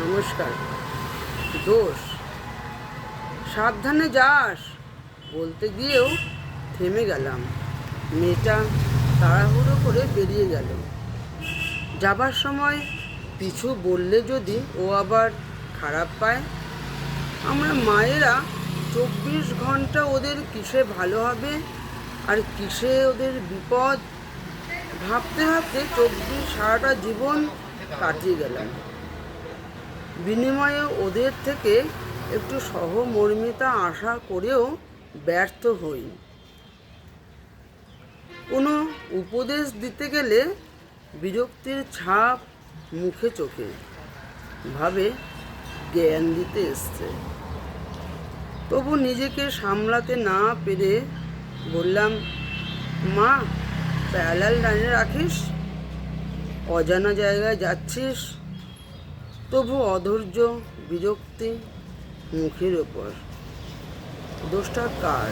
নমস্কার। দোষ, সাবধানে যাস বলতে গিয়েও থেমে গেলাম। মেয়েটা তাড়াহুড়ো করে বেরিয়ে গেল। যাবার সময় পিছু বললে যদি ও আবার খারাপ পায়। আমরা মায়েরা 24 ঘন্টা ওদের কিসে ভালো হবে আর কিসে ওদের বিপদ ভাবতে ভাবতে সারাটা জীবন কাটিয়ে গেলাম। বিনিময়ে ওদের থেকে একটু সহমর্মিতা আশা করেও ব্যর্থ হই। কোনো উপদেশ দিতে গেলে বিরক্তির ছাপ মুখে চোখে, ভাবে জ্ঞান দিতে এসছে। তবু নিজেকে সামলাতে না পেরে বললাম, মা প্যারালাল লাইনে রাখিস, অজানা জায়গায় যাচ্ছিস। তবু অধৈর্য, বিরক্তি মুখের ওপর। দোষটা কার?